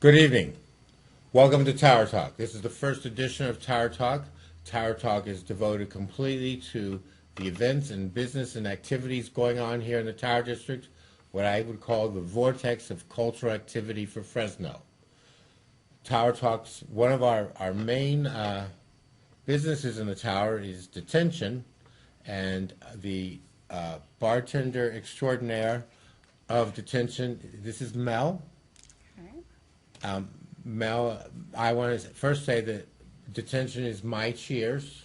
Good evening. Welcome to Tower Talk. This is the first edition of Tower Talk. Tower Talk is devoted completely to the events and business and activities going on here in the Tower District, what I would call the vortex of cultural activity for Fresno. Tower Talk's, one of our main businesses in the Tower is detention, and the bartender extraordinaire of detention, this is Mel. Mel, I want to first say that detention is my cheers.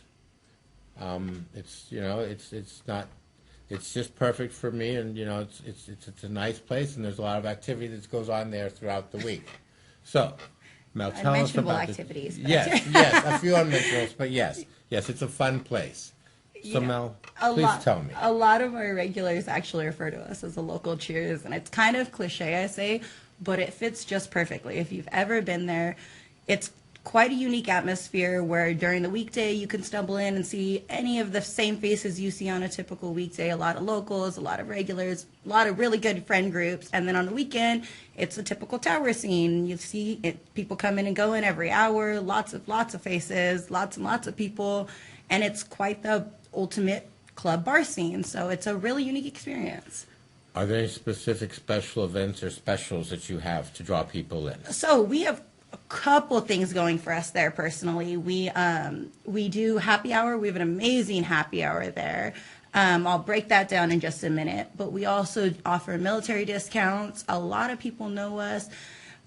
It's not, it's just perfect for me, and it's a nice place, and there's a lot of activity that goes on there throughout the week. So, Mel, tell us Unmentionable about activities. Yes, a few unmentionables, but yes, it's a fun place. So, Mel, please tell me. A lot of our regulars actually refer to us as a local cheers, and it's kind of cliche, I say, but it fits just perfectly. If you've ever been there, it's quite a unique atmosphere where during the weekday you can stumble in and see any of the same faces you see on a typical weekday. A lot of locals, a lot of regulars, a lot of really good friend groups. And then on the weekend, it's a typical Tower scene. You see people come in and go in every hour, lots of faces, lots and lots of people. And it's quite the ultimate club bar scene. So it's a really unique experience. Are there any specific special events or specials that you have to draw people in? So we have a couple things going for us there personally. We do happy hour. We have an amazing happy hour there. I'll break that down in just a minute. But we also offer military discounts. A lot of people know us.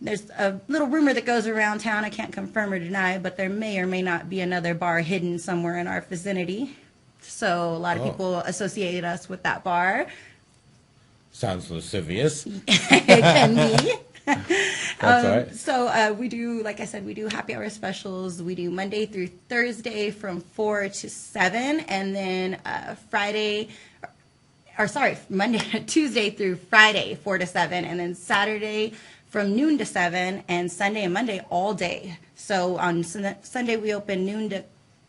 There's a little rumor that goes around town. I can't confirm or deny, but there may or may not be another bar hidden somewhere in our vicinity. So a lot of people associate us with that bar. Sounds lascivious. It can be. That's all right. So we do, like I said, we do happy hour specials. We do Monday through Thursday from 4 to 7, and then Tuesday through Friday 4 to 7, and then Saturday from noon to 7, and Sunday and Monday all day. So on Sunday we open noon to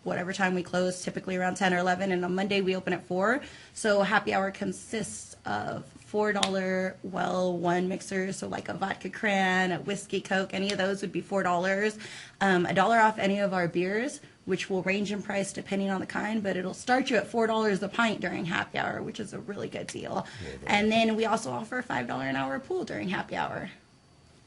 whatever time we close, typically around 10 or 11, and on Monday we open at 4. So happy hour consists of $4 well one mixer, so like a vodka cran, a whiskey coke, any of those would be $4. $1 off any of our beers, which will range in price depending on the kind, but it'll start you at $4 a pint during happy hour, which is a really good deal. And then we also offer a $5 an hour pool during happy hour.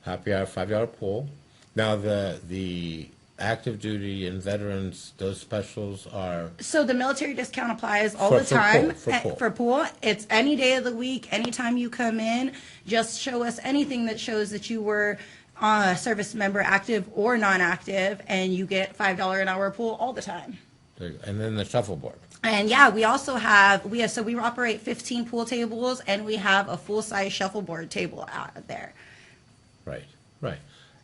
Happy hour, $5 pool. Now the active duty and veterans, those specials are... So the military discount applies all the time for pool. It's any day of the week, anytime you come in, just show us anything that shows that you were a service member, active or non-active, and you get $5 an hour pool all the time. And then the shuffleboard. And yeah, we also have, we operate 15 pool tables, and we have a full-size shuffleboard table out there. Right.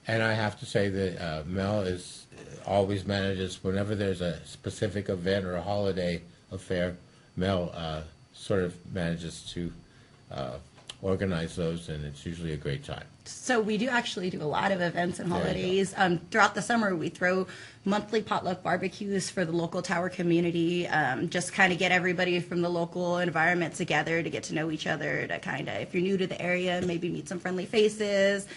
And I have to say that Mel always manages, whenever there's a specific event or a holiday affair, Mel sort of manages to organize those, and it's usually a great time. So we do actually do a lot of events and holidays. Throughout the summer, we throw monthly potluck barbecues for the local Tower community, just kind of get everybody from the local environment together to get to know each other, to kind of, if you're new to the area, maybe meet some friendly faces.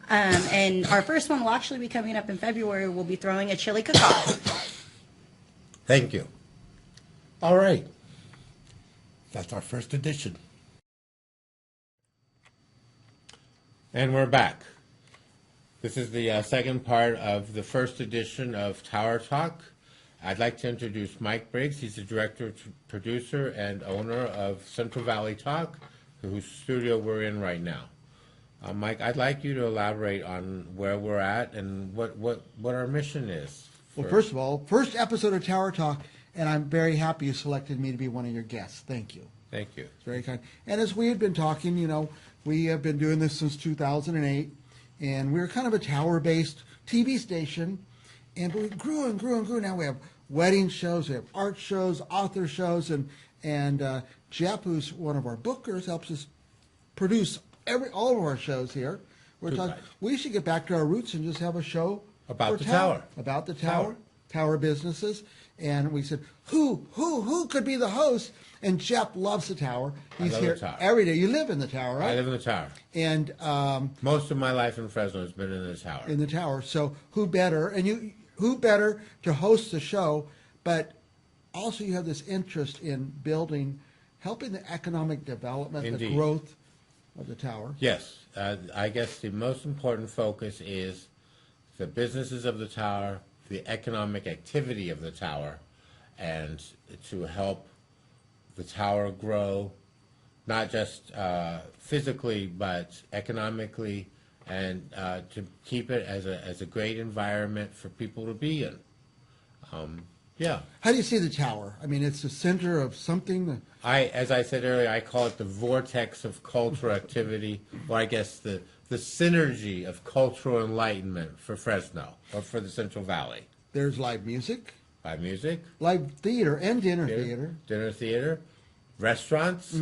And our first one will actually be coming up in February. We'll be throwing a chili cook-off. Thank you. All right. That's our first edition. And we're back. This is the second part of the first edition of Tower Talk. I'd like to introduce Mike Briggs. He's the director, producer, and owner of Central Valley Talk, whose studio we're in right now. Mike, I'd like you to elaborate on where we're at and what our mission is. Well, first of all, first episode of Tower Talk, and I'm very happy you selected me to be one of your guests. Thank you. Thank you. It's very kind. And as we had been talking, we have been doing this since 2008, and we're kind of a Tower-based TV station, and we grew and grew and grew. Now we have wedding shows, we have art shows, author shows, and Jeff, who's one of our bookers, helps us produce all of our shows here. We're talking. We should get back to our roots and just have a show about the Tower. About the Tower businesses. and we said, who could be the host? And Jeff loves the tower. He's love here the tower. every day. You live in the tower, right? I live in the tower. And Most of my life in Fresno has been in the tower. in the tower. So who better? And who better to host the show? But also, you have this interest in building, helping the economic development, Indeed. the growth of the tower. Yes, I guess the most important focus is the businesses of the tower, the economic activity of the tower, and to help the tower grow, not just physically but economically, and to keep it as a great environment for people to be in. Yeah. How do you see the tower? I mean, it's the center of something. As I said earlier, I call it the vortex of cultural activity, or I guess the synergy of cultural enlightenment for Fresno, or for the Central Valley. There's live music, Live music, live theater, and dinner theater. dinner theater, restaurants,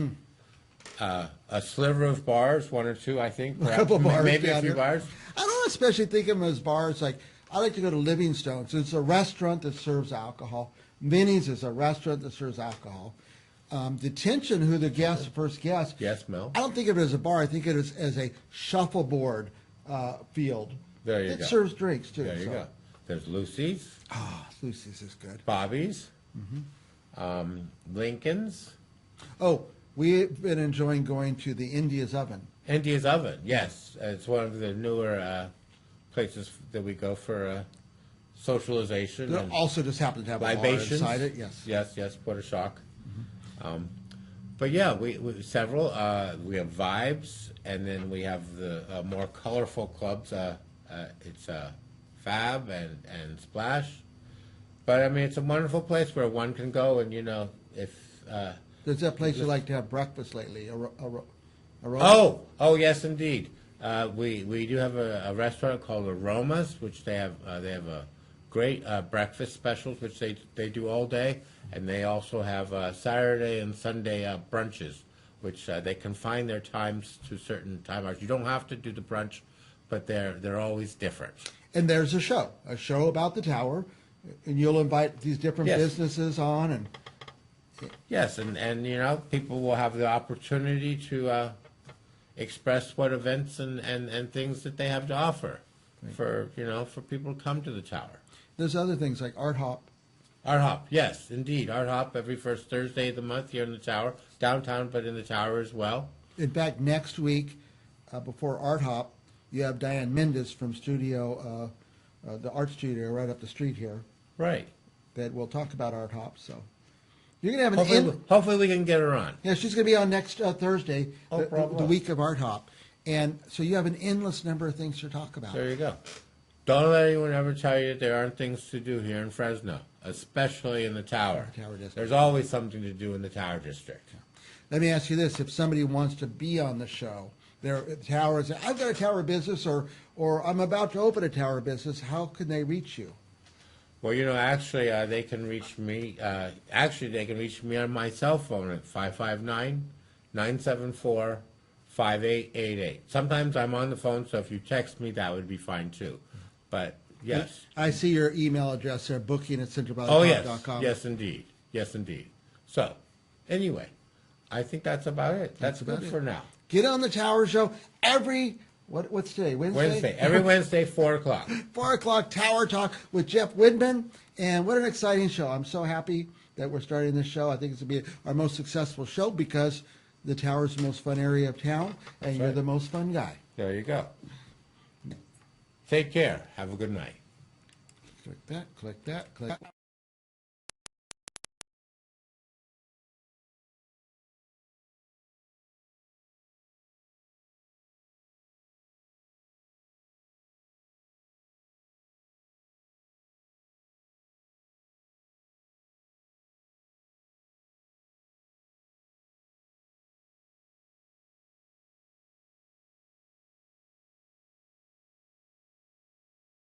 a sliver of bars, one or two, I think. A couple bars Maybe a down few here. bars. I don't especially think of them as bars. Like, I like to go to Livingstone's. It's a restaurant that serves alcohol. Minnie's is a restaurant that serves alcohol. Detention, who the first guest. Yes, Mel. I don't think of it as a bar. I think of it as a shuffleboard field. There you it go. serves drinks, too. There you so. go. There's Lucy's, Ah, Lucy's is good. Bobby's, Lincoln's, Oh, we've been enjoying going to the India's Oven. India's Oven. Yes, it's one of the newer places that we go for socialization. They and also just happen to have a bar libations. inside it. Yes. Yes, what a shock. But yeah, we several. We have Vibes, and then we have the more colorful clubs. It's Fab and Splash. But I mean, it's a wonderful place where one can go, and if. There's that place you like to have breakfast lately. Aroma? Oh, yes, indeed. We do have a restaurant called Aromas, which they have a great breakfast specials, which they do all day, and they also have Saturday and Sunday brunches, which they confine their times to certain time hours. You don't have to do the brunch, but they're always different. And there's a show about the tower, and you'll invite these different Yes. businesses on, and Yes, and people will have the opportunity to express what events and things that they have to offer for people to come to the tower. there's other things like Art Hop. Art Hop, yes, indeed. Art Hop every first Thursday of the month here in the tower, downtown, but in the tower as well. In fact, next week, before Art Hop, you have Diane Mendes from the art studio right up the street here Right. that will talk about Art Hop. So you're going to have an Hopefully we can get her on. Yeah, she's going to be on next Thursday, Oh, the bravo. week of Art Hop. And so you have an endless number of things to talk about. There you go. Don't let anyone ever tell you that there aren't things to do here in Fresno, especially in the tower. Tower district. There's always something to do in the tower district. Let me ask you this. If somebody wants to be on the show, their tower is, I've got a tower business or I'm about to open a tower business, how can they reach you? Well, actually, they can reach me. They can reach me on my cell phone at 559-974-5888. Sometimes I'm on the phone, so if you text me, that would be fine too. But yes. I see your email address there, booking@centralvalleytalk.com. Oh yes, indeed, yes indeed. So, anyway, I think that's about it. That's about good it. for now. Get on the Tower Show what's today? Wednesday? Every Wednesday, 4:00. 4 o'clock, Tower Talk with Jeff Widmann. And what an exciting show. I'm so happy that we're starting this show. I think it's going to be our most successful show because the Tower is the most fun area of town, and you're right. the most fun guy. There you go. Take care. Have a good night. Click that, click that, click that.